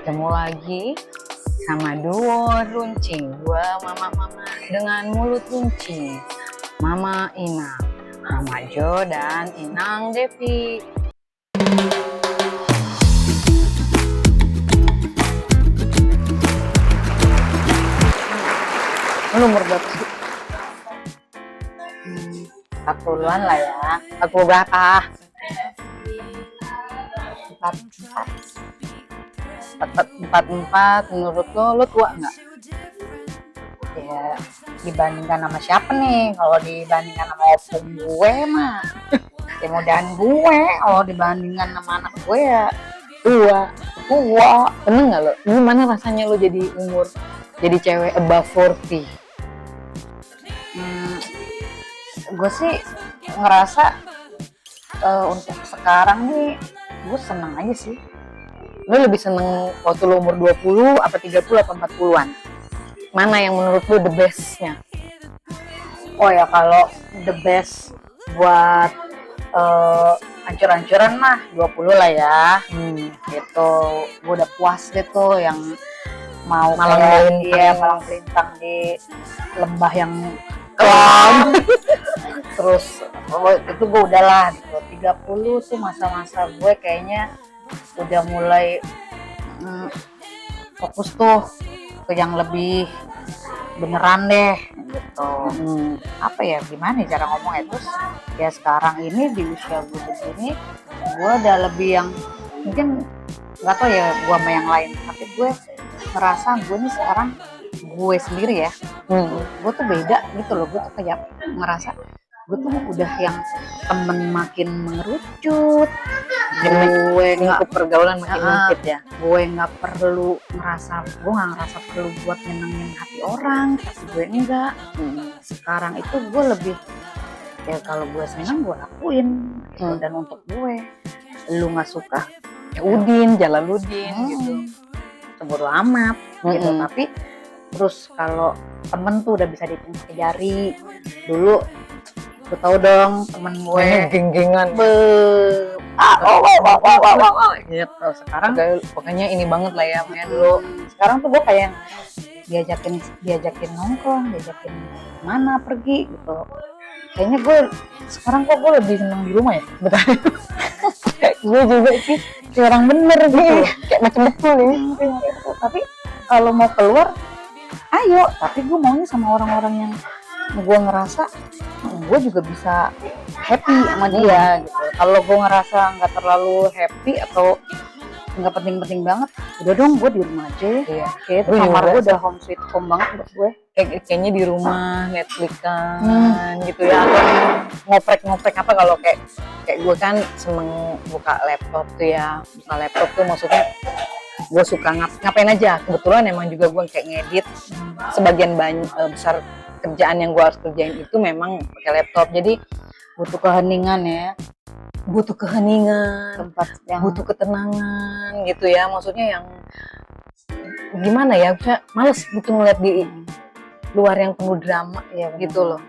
Ketemu lagi sama duo runcing, dua mama-mama dengan mulut runcing, Mama Inang, Mama Jo dan Inang Devi. Lu umur berapa sih? 40-an lah ya. 40 berapa? 44. Menurut lo tua nggak? Ya dibandingkan sama siapa nih? Kalau dibandingkan sama opung gue mah ya mudahan gue. Kalau dibandingkan sama anak gue ya Tua. tua. Seneng nggak lo? Gimana rasanya lo jadi jadi cewek above 40? Gue sih ngerasa untuk sekarang nih gue seneng aja sih. Lo lebih seneng waktu lo umur 20 apa 30 apa 40-an? Mana yang menurut lo the best-nya? Oh ya, kalau the best buat ancur-ancuran mah 20 lah ya. Gitu. Gue udah puas gitu yang mau Malang melintang di lembah yang kelam. Terus itu gue udahlah gitu. 30 tuh masa-masa gue kayaknya udah mulai fokus tuh ke yang lebih beneran deh gitu. Apa ya, gimana ya cara ngomongnya. Terus ya sekarang ini di usia gue begini gue udah lebih yang mungkin nggak tau ya gue sama yang lain, tapi gue ngerasa gue nih sekarang gue sendiri ya, gue tuh beda gitu loh. Gue tuh kayak ngerasa gue tuh udah yang temen makin mengerucut, gue Lingkup pergaulan makin sempit ya. gue nggak perlu ngerasa, gue nggak ngerasa perlu buat nyenengin hati orang, tapi gue enggak. Sekarang itu gue lebih ya kalau gue seneng gue lakuin gitu. Dan untuk gue, lu nggak suka Ya Udin, Jalaluddin gitu. bodo amat gitu. Tapi terus kalau temen tuh udah bisa dihitung pakai jari. Dulu gue tau dong temen gue Geng-gengan. gitu. Sekarang Pokoknya ini banget lah ya, Maya dulu. sekarang tuh gue kayak diajakin nongkrong, diajakin mana pergi gitu. Kayaknya gue sekarang kok gue lebih seneng di rumah ya. Betul. Gue juga sih kayak orang bener gitu. Kayak macam betul ya. Tapi kalau mau keluar, ayo. Tapi gue maunya sama orang-orang yang gue ngerasa gue juga bisa happy sama dia gitu. Kalau gue ngerasa nggak terlalu happy atau nggak penting-penting banget, udah dong gue di rumah aja. Iya. Kayak kamar gue udah home sweet home banget buat gue. Kayaknya di rumah Netflix-an gitu ya, atau ngoprek-ngoprek apa. Kalau kayak gue kan seneng buka laptop tuh ya. Buka laptop tuh maksudnya gue suka ngapain aja. Kebetulan emang juga gue kayak ngedit. Sebagian besar kerjaan yang gue harus kerjain itu memang pakai laptop. Jadi Butuh keheningan ya, butuh keheningan, tempat yang butuh ketenangan gitu ya. Maksudnya yang gimana ya, males gitu ngeliat di luar yang penuh drama ya gitu loh.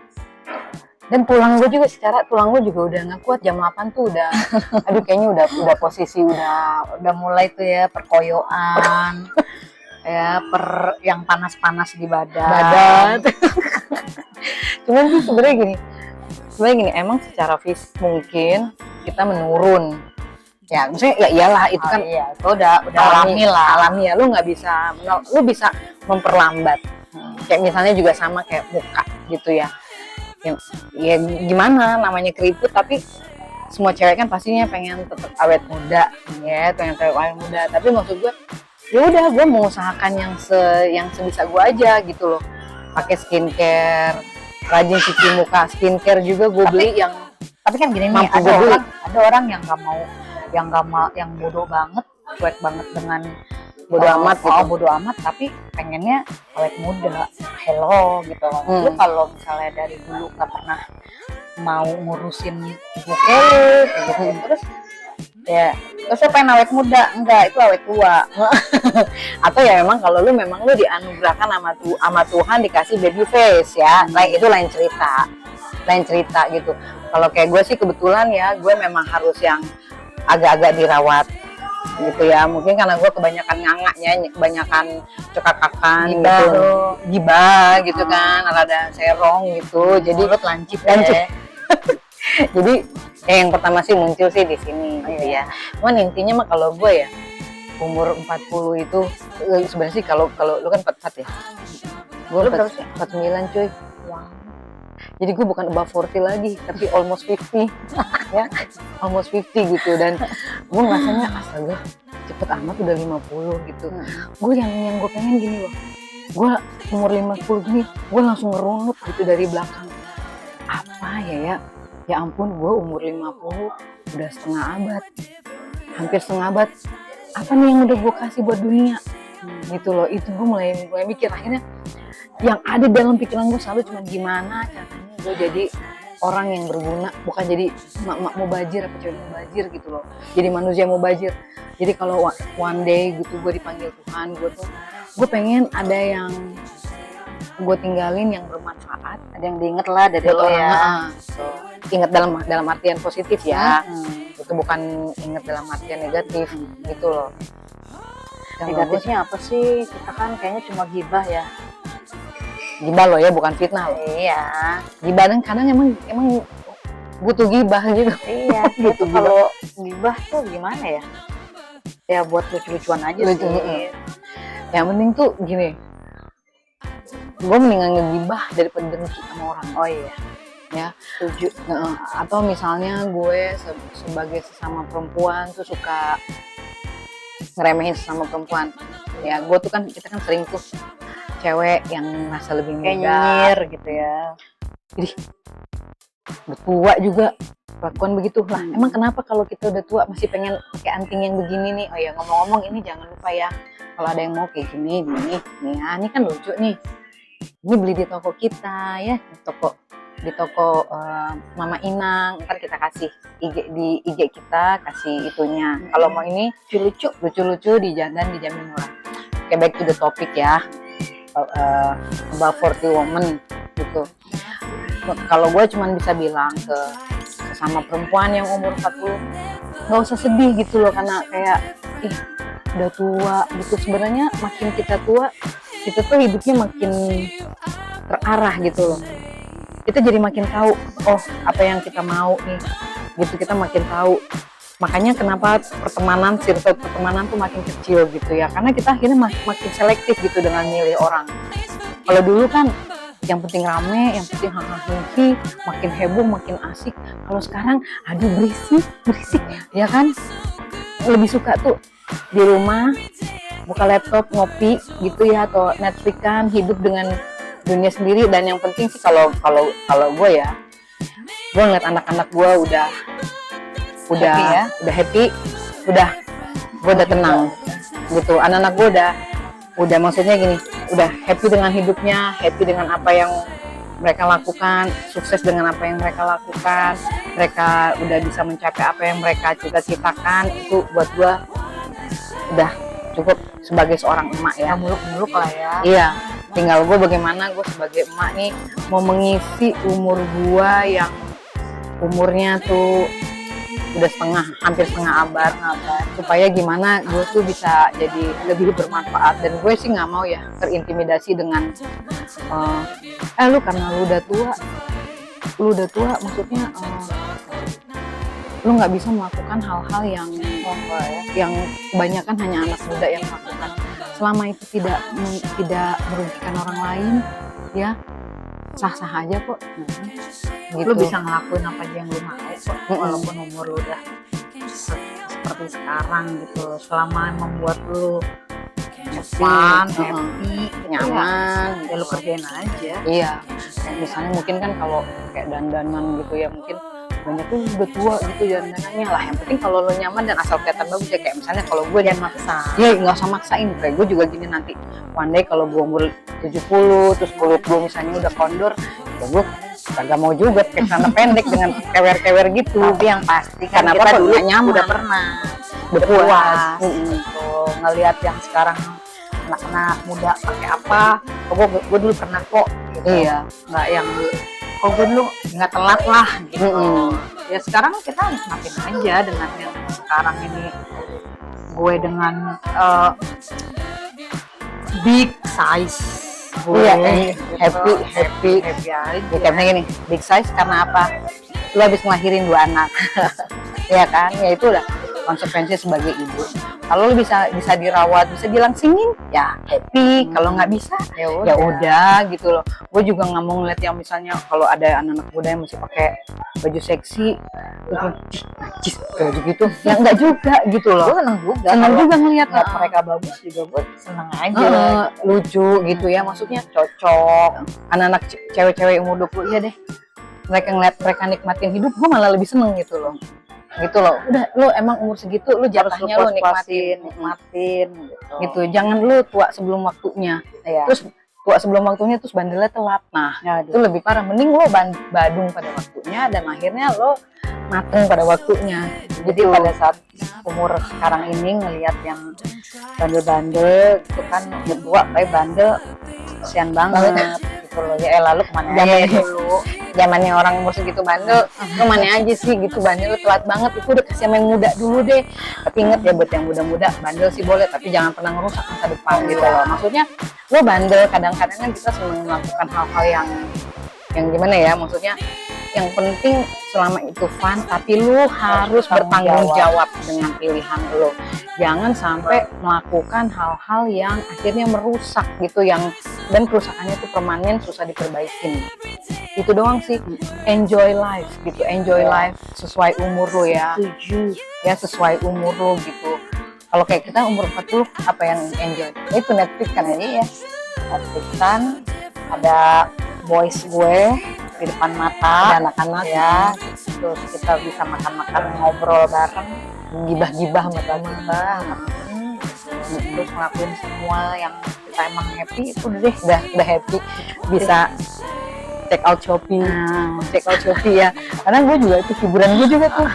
Dan tulang gue juga udah nggak kuat. Jam 8 tuh udah aduh kayaknya udah posisi udah mulai tuh ya perkoyoan. Ya yang panas-panas di badan. Cuman sih sebenarnya gini, emang secara fisik mungkin kita menurun ya, maksudnya ya iyalah itu kan Iya, itu udah alami ya. Lu bisa memperlambat. Kayak misalnya juga sama kayak muka gitu ya. Ya gimana, namanya keriput, tapi semua cewek kan pastinya pengen tetap awet muda ya, tapi maksud gue ya udah, gue mengusahakan yang sebisa gue aja gitu loh. Pakai skincare, rajin cuci muka, skincare juga gue beli yang tapi kan gini nih, ada orang yang nggak mau, yang bodoh banget, cuek banget dengan bodo amat gitu. Bodo amat, tapi pengennya awet muda, hello gitu. Lu kalau misalnya dari dulu nggak pernah mau ngurusin muka lu kayak gitu, terus saya pengen awet muda, enggak, itu awet tua. Atau ya memang kalau lu dianugerahkan sama Tuhan dikasih baby face ya, itu lain cerita gitu. Kalau kayak gue sih kebetulan ya, gue memang harus yang agak-agak dirawat gitu ya. Mungkin karena gue kebanyakan ngangaknya, kebanyakan cekakakan Gibah gitu, lu. gibah gitu kan, rada serong gitu. Jadi Mulut lancip Lancip. ya. jadi yang pertama sih muncul sih di sini gitu ya. Cuman intinya mah kalau gue ya umur 40 itu sebenarnya sih kalau lu kan 44 ya. Gue Lu berapa sih? 49 cuy. Jadi gue bukan above 40 lagi, tapi almost 50 ya, almost 50 gitu. Dan gue ngerasanya astaga cepet amat udah 50 gitu. Gue yang gue pengen gini loh, gue umur 50 gini gue langsung ngerunut gitu dari belakang. Apa ya ampun, gue umur 50 udah setengah abad, hampir setengah abad, apa nih yang udah gue kasih buat dunia gitu loh. Itu gue mulai mikir, akhirnya yang ada dalam pikiran gue selalu cuma gimana caranya gue jadi orang yang berguna, bukan jadi mak mubazir apa cewek mubazir gitu loh, jadi manusia mubazir. Jadi kalau one day gitu gue dipanggil Tuhan, gue pengen ada yang gue tinggalin yang bermanfaat, Ada yang diinget lah dari buat lo orang. ya. Ingat dalam artian positif ya, itu bukan ingat dalam artian negatif gitu loh. Dan Negatifnya apa sih? Kita kan kayaknya cuma gibah ya. gibah loh ya, bukan fitnah loh. Iya. Gibah dan kadang emang butuh gibah gitu. Iya, Gitu, gitu. Kalau gibah tuh gimana ya? Ya buat lucu-lucuan aja Lucu, sih. Yang penting tuh gini, gue mendingan ngegibah daripada dengki sama orang. Oh iya, Ya, setuju. atau misalnya gue sebagai sesama perempuan tuh suka ngeremehin sesama perempuan. Ya, gue tuh kan, kita kan sering tuh cewek yang merasa lebih Kayak muda, nyinyir gitu ya. jadi udah tua juga kelakuan begitu lah. Emang kenapa kalau kita udah tua masih pengen pakai anting yang begini nih? Oh ya, ngomong-ngomong ini jangan lupa ya, kalau ada yang mau kayak gini nih ya, ini kan lucu nih, ini beli di toko kita ya, di toko Mama Inang, ntar kita kasih di IG kita, kasih itunya. Kalau mau ini lucu-lucu dijamin murah. Oke, back to the topic ya, about 40 woman gitu. Kalau gue cuman bisa bilang ke sesama perempuan yang umur 40, nggak usah sedih gitu loh, karena kayak udah tua gitu. Sebenarnya makin kita tua, kita tuh hidupnya makin terarah gitu loh. Kita jadi makin tahu, oh apa yang kita mau nih gitu, kita makin tahu. Makanya kenapa circle pertemanan tuh makin kecil gitu ya, karena kita akhirnya makin selektif gitu dengan milih orang. Kalau dulu kan yang penting rame, yang penting hahaha, makin heboh, makin asik. Kalau sekarang aduh berisik ya kan. Lebih suka tuh di rumah buka laptop ngopi gitu ya, atau Netflix kan, hidup dengan dunia sendiri. Dan yang penting sih kalau gue ya, gue ngeliat anak-anak gue udah happy, gue udah tenang gitu. Anak-anak gue udah maksudnya gini, udah happy dengan hidupnya, happy dengan apa yang mereka lakukan, sukses dengan apa yang mereka lakukan, mereka udah bisa mencapai apa yang mereka cita-citakan. Itu buat gue udah cukup sebagai seorang emak ya. Muluk-muluk lah ya. Iya, tinggal gue bagaimana gue sebagai emak nih mau mengisi umur gue yang umurnya tuh udah hampir setengah abad, supaya gimana gue tuh bisa jadi lebih bermanfaat. Dan gue sih nggak mau ya terintimidasi dengan lu karena lu udah tua maksudnya lu nggak bisa melakukan hal-hal yang kebanyakan hanya anak muda yang melakukan. Selama itu tidak merugikan orang lain ya, sah-sah aja kok. Gitu. Lu bisa ngelakuin apa aja yang lu mau kok, walaupun umur lu udah seperti sekarang gitu. Selama membuat lu fun, happy, nyaman, ya lu kerjain aja. Iya, kayak misalnya mungkin kan kalau kayak dandanan gitu ya, mungkin banyak tuh udah tua gitu dandanannya lah. Yang penting kalau lo nyaman dan asal kelihatan bagus ya. Kayak misalnya kalau gue Jangan maksa. ya nggak usah maksain. Kayak gue juga gini, nanti one day kalau gue umur 70 terus kulit gue misalnya udah kondor, ya gue kagak mau juga pakai celana pendek dengan kewer-kewer gitu. Tapi yang pasti kan Karena kita apa? dulu Nyaman. udah pernah Berpuas. Tuh, ngelihat yang sekarang anak-anak muda pakai apa, gue dulu pernah kok gitu. Iya. Nggak yang gue dulu nggak telat lah gitu. Ya sekarang kita nikmatin aja dengan yang sekarang ini gue dengan big size gue. Iya, gitu. happy aja. Ya, karena gini, big size karena apa? Lu habis ngelahirin 2 anak. Ya kan? Ya itu udah konsekuensi sebagai ibu. Kalau lu bisa dirawat, bisa dilangsingin, ya happy. Kalau nggak bisa, ya udah gitu loh. Gue juga nggak mau ngeliat yang misalnya kalau ada anak-anak muda yang masih pakai baju seksi, terus kayak gitu, ya nggak juga gitu loh. Gue seneng juga. Senang juga ngeliat mereka bagus juga, gue seneng aja. Lucu gitu ya, maksudnya cocok. Anak-anak cewek-cewek umur 20 ya deh. Mereka ngeliat mereka nikmatin hidup, gue malah lebih seneng gitu loh. Gitu loh, udah lu emang umur segitu lu jatahnya lu nikmatin gitu. Jangan lu tua sebelum waktunya, terus tua sebelum waktunya terus bandelnya telat. Nah itu lebih parah. Mending lu badung pada waktunya dan akhirnya lu mateng pada waktunya. Jadi pada saat umur sekarang ini ngelihat yang bandel-bandel itu kan udah tua kayak bandel, kasian banget gitu loh. Ya lalu kemana aja dulu zamannya orang umur segitu bandel, lu mana aja sih gitu, bandel telat banget. Itu udah kasih yang muda dulu deh. Tapi inget ya, buat yang muda-muda bandel sih boleh, tapi jangan pernah ngerusak masa depan gitu loh. Maksudnya lu bandel, kadang-kadang kan kita senang melakukan hal-hal yang gimana ya, maksudnya yang penting selama itu fun, tapi lu harus bertanggung jawab dengan pilihan lu. Jangan sampai melakukan hal-hal yang akhirnya merusak gitu, dan kerusakannya itu permanen, susah diperbaikin. Itu doang sih. Enjoy life gitu, enjoy life sesuai umur lo ya. Ya sesuai umur lo gitu. Kalau kayak kita umur 40 apa yang enjoy? Itu Netflix kan ya. Netflix kan ada boys gue di depan mata, ada anak-anak ya. Terus kita bisa makan-makan, ngobrol bareng, gibah-gibah mata-mata. Terus ngelakuin semua yang kita emang happy, itu udah happy. Bisa check out Shopee ya. Karena gue juga itu hiburan gue juga tuh.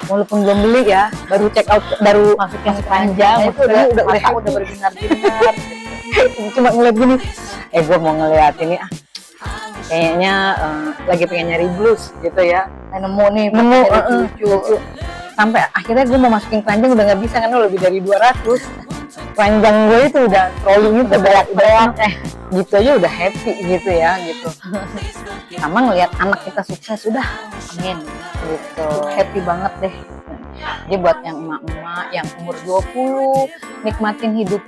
Walaupun belum beli ya, baru check out, baru masukin keranjang itu udah berbinar-binar. Cuma ngeliat gini, gue mau ngeliat ini kayaknya lagi pengen nyari blues gitu ya. Nemu lucu. Sampai akhirnya gue mau masukin keranjang udah nggak bisa karena lebih dari 200. Keranjang gue itu udah rolling itu banyak gitu aja udah happy gitu ya gitu. Sama ngelihat anak kita sukses udah amin gitu, happy banget deh. Jadi buat yang emak-emak yang umur 20, nikmatin hidup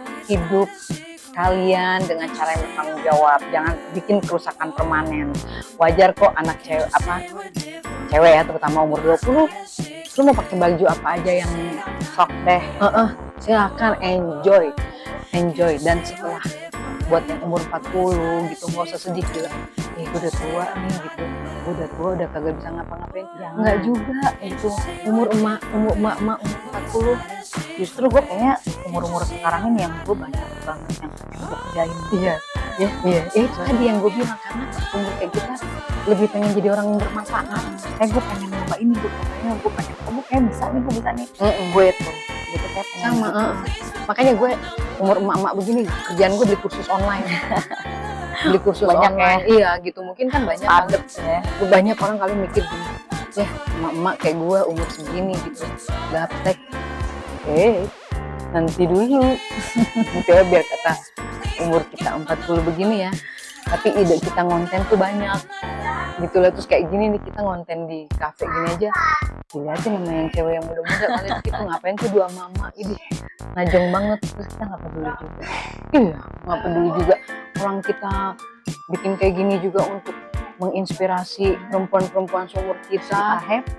kalian dengan cara yang bertanggung jawab. Jangan bikin kerusakan permanen. Wajar kok anak cewek ya, terutama umur 20, lu mau pakai baju apa aja yang sok deh, silakan enjoy. Dan setelah buat yang umur 40 gitu, nggak usah sedih bilang, gue udah tua nih gitu, gue udah tua udah kagak bisa ngapa-ngapain. Nggak juga itu. Umur emak umur 40, justru gue kayaknya umur sekarang ini yang gue banyak banget yang pengen gue kerjain. Iya. Itu tadi yang gue bilang, karena umur kayak kita lebih pengen jadi orang yang bermanfaat. Gue pengen nyoba ini, gue kayak bisa nih. Gue tuh gitu kayak pengen sama. Makanya gue umur emak-emak begini, kerjaan gue beli kursus online. Beli kursus banyak online. Iya gitu, mungkin kan banyak adep ya. Banyak orang kali mikir gini, ya emak-emak kayak gue umur segini gitu, gaptek. Nanti dulu. Gitu ya, biar kata umur kita 40 begini ya, tapi ide kita ngonten tuh banyak gitu lah. Terus kayak gini nih, kita ngonten di kafe gini aja, dilihatin sama yang cewek yang muda-muda kali kita ngapain tuh dua mama ini najong banget. Terus kita nggak peduli juga. Nggak peduli juga. Orang kita bikin kayak gini juga untuk menginspirasi perempuan-perempuan seumur kita. Happy.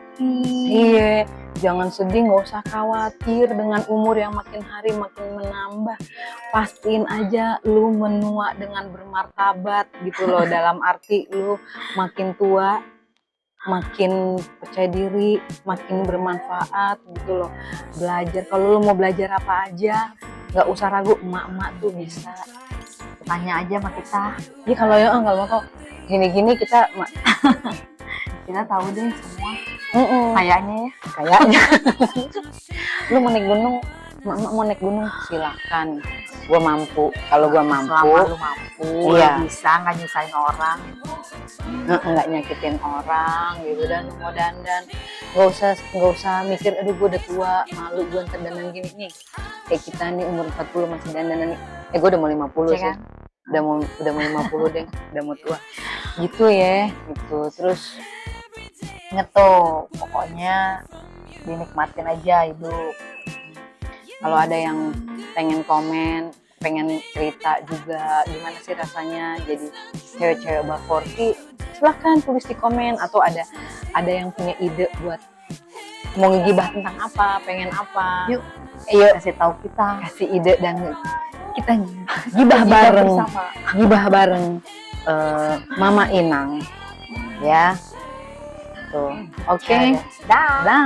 Iya, jangan sedih, nggak usah khawatir dengan umur yang makin hari makin menambah. Pastiin aja lu menua dengan bermartabat gitu loh. Dalam arti lu makin tua, makin percaya diri, makin bermanfaat gitu loh. Belajar, kalau lu mau belajar apa aja, nggak usah ragu, emak-emak tuh bisa. Tanya aja sama kita. Ya kalau mau kok gini-gini kita tahu deh semua. Kayaknya. Lu mau naik gunung, emak mau naik gunung, silakan. Gue mampu. Kalau gue mampu, selama lu mampu, iya. Lu bisa nggak nyusahin orang, nggak nyakitin orang gitu. Dan mau dandan, nggak usah mikir, aduh gue udah tua, malu gue ntar dandan gini nih. kayak kita nih umur 40 masih dandanan nih. Gue udah mau 50 sih. Kan? Udah mau 50 deh, udah mau tua. Gitu ya, gitu. Terus Ingat tuh, pokoknya dinikmatin aja hidup. kalau ada yang pengen komen, pengen cerita juga gimana sih rasanya jadi cewek-cewek above 40, silahkan tulis di komen, atau ada yang punya ide buat mau ngegibah tentang apa, pengen apa, Yuk kasih tahu kita, kasih ide dan kita gibah bareng, bersama. gibah bareng Mama Inang ya tuh. Oke. Dah. Dah.